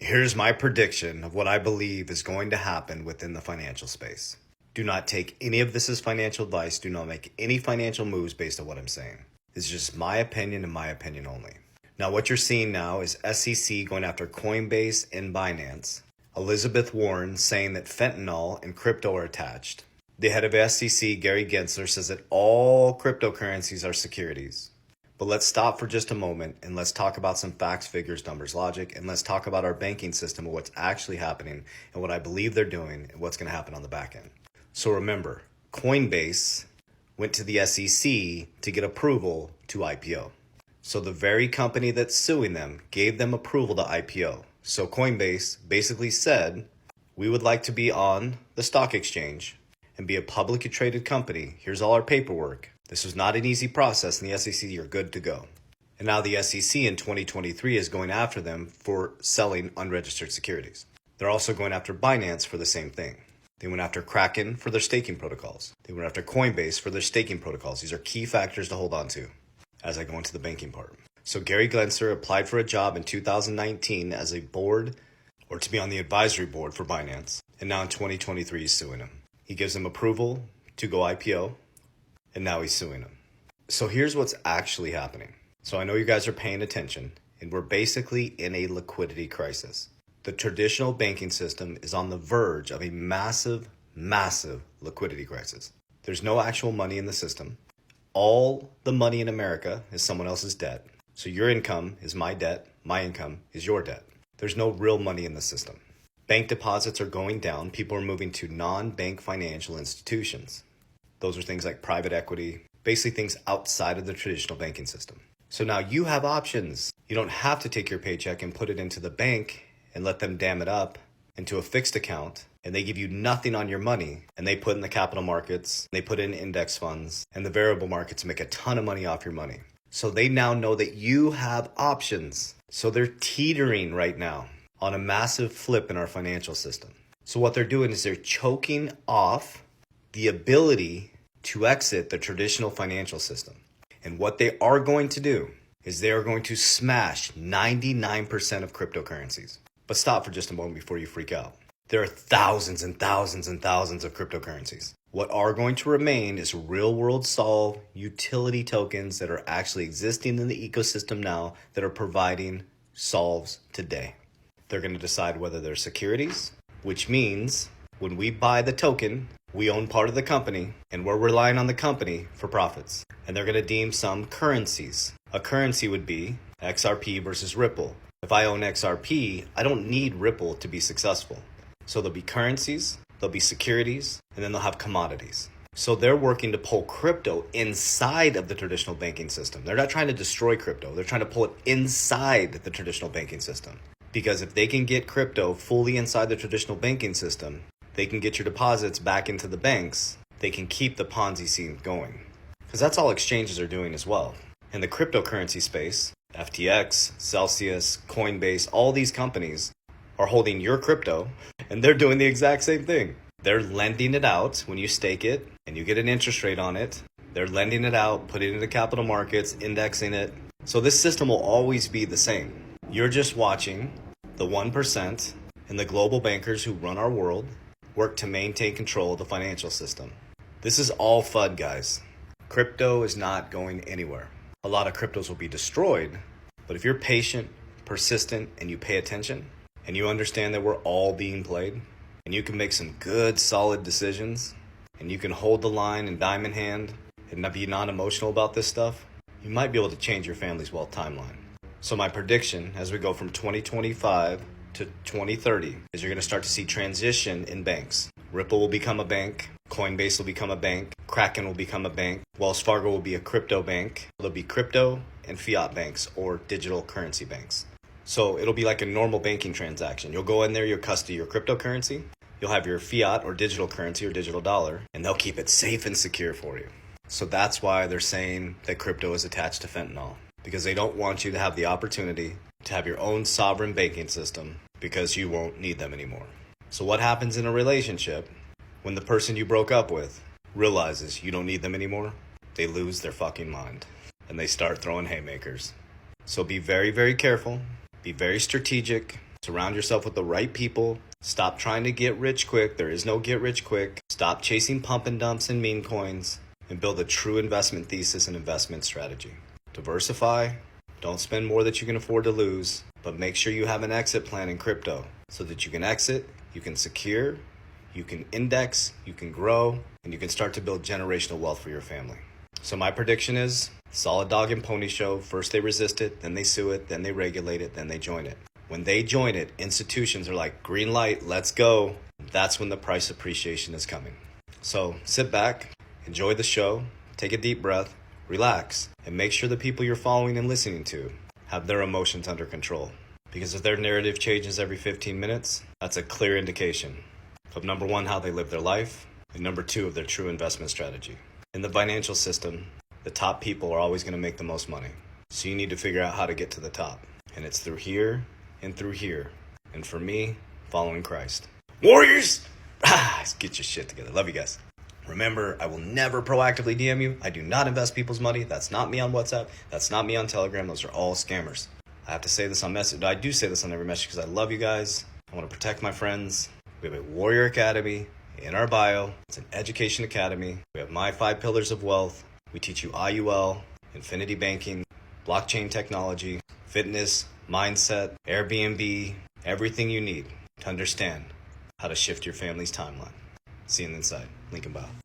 Here's my prediction of what I believe is going to happen within the financial space. Do not take any of this as financial advice. Do not make any financial moves based on what I'm saying. This is just my opinion and my opinion only. Now, what you're seeing now is SEC going after Coinbase and Binance. Elizabeth Warren saying that fentanyl and crypto are attached. The head of SEC, Gary Gensler, says that all cryptocurrencies are securities. But let's stop for just a moment and let's talk about some facts, figures, numbers, logic, and let's talk about our banking system and what's actually happening and what I believe they're doing and what's going to happen on the back end. So remember, Coinbase went to the SEC to get approval to IPO. So the very company that's suing them gave them approval to IPO. So Coinbase basically said, we would like to be on the stock exchange and be a publicly traded company. Here's all our paperwork. This was not an easy process, and the SEC are good to go. And now the SEC in 2023 is going after them for selling unregistered securities. They're also going after Binance for the same thing. They went after Kraken for their staking protocols. They went after Coinbase for their staking protocols. These are key factors to hold on to as I go into the banking part. So Gary Gensler applied for a job in 2019 as a board or to be on the advisory board for Binance. And now in 2023, he's suing him. He gives them approval to go IPO. And now he's suing them. So here's what's actually happening. So I know you guys are paying attention, and we're basically in a liquidity crisis. The traditional banking system is on the verge of a massive, massive liquidity crisis. There's no actual money in the system. All the money in America is someone else's debt. So your income is my debt, my income is your debt. There's no real money in the system. Bank deposits are going down. People are moving to non-bank financial institutions. Those are things like private equity, basically things outside of the traditional banking system. So now you have options. You don't have to take your paycheck and put it into the bank and let them dam it up into a fixed account, and they give you nothing on your money, and they put in the capital markets, they put in index funds, and the variable markets make a ton of money off your money. So they now know that you have options. So they're teetering right now on a massive flip in our financial system. So what they're doing is they're choking off the ability to exit the traditional financial system. And what they are going to do is they are going to smash 99% of cryptocurrencies. But stop for just a moment before you freak out. There are thousands and thousands and thousands of cryptocurrencies. What are going to remain is real world solve utility tokens that are actually existing in the ecosystem now that are providing solves today. They're going to decide whether they're securities, which means when we buy the token, we own part of the company, and we're relying on the company for profits. And they're going to deem some currencies. A currency would be XRP versus Ripple. If I own XRP, I don't need Ripple to be successful. So there'll be currencies, there'll be securities, and then they'll have commodities. So they're working to pull crypto inside of the traditional banking system. They're not trying to destroy crypto. They're trying to pull it inside the traditional banking system. Because if they can get crypto fully inside the traditional banking system, they can get your deposits back into the banks. They can keep the Ponzi scheme going. Because that's all exchanges are doing as well. In the cryptocurrency space, FTX, Celsius, Coinbase, all these companies are holding your crypto, and they're doing the exact same thing. They're lending it out when you stake it, and you get an interest rate on it. They're lending it out, putting it into capital markets, indexing it. So this system will always be the same. You're just watching the 1% and the global bankers who run our world work to maintain control of the financial system. This is all FUD, guys. Crypto is not going anywhere. A lot of cryptos will be destroyed, but if you're patient, persistent, and you pay attention, and you understand that we're all being played, and you can make some good, solid decisions, and you can hold the line in diamond hand and not be non-emotional about this stuff, you might be able to change your family's wealth timeline. So my prediction as we go from 2025 to 2030 is you're going to start to see transition in banks. Ripple will become a bank. Coinbase will become a bank. Kraken will become a bank. Wells Fargo will be a crypto bank. There'll be crypto and fiat banks or digital currency banks. So it'll be like a normal banking transaction. You'll go in there, you'll custody your cryptocurrency. You'll have your fiat or digital currency or digital dollar, and they'll keep it safe and secure for you. So that's why they're saying that crypto is attached to fentanyl, because they don't want you to have the opportunity to have your own sovereign banking system because you won't need them anymore. So what happens in a relationship when the person you broke up with realizes you don't need them anymore? They lose their fucking mind and they start throwing haymakers. So be very, very careful. Be very strategic. Surround yourself with the right people. Stop trying to get rich quick. There is no get rich quick. Stop chasing pump and dumps and meme coins, and build a true investment thesis and investment strategy. Diversify. Don't spend more that you can afford to lose, but make sure you have an exit plan in crypto so that you can exit, you can secure, you can index, you can grow, and you can start to build generational wealth for your family. So my prediction is solid dog and pony show. First they resist it, then they sue it, then they regulate it, then they join it. When they join it, institutions are like, green light, let's go. That's when the price appreciation is coming. So sit back, enjoy the show, take a deep breath, relax, and make sure the people you're following and listening to have their emotions under control. Because if their narrative changes every 15 minutes, that's a clear indication of number one, how they live their life, and number two, of their true investment strategy. In the financial system, the top people are always going to make the most money. So you need to figure out how to get to the top. And it's through here and through here. And for me, following Christ. Warriors! Get your shit together. Love you guys. Remember, I will never proactively DM you. I do not invest people's money. That's not me on WhatsApp. That's not me on Telegram. Those are all scammers. I have to say this on message. I do say this on every message because I love you guys. I want to protect my friends. We have a Warrior Academy in our bio. It's an education academy. We have my 5 pillars of wealth. We teach you IUL, infinity banking, blockchain technology, fitness, mindset, Airbnb, everything you need to understand how to shift your family's timeline. See you inside. Link in bio.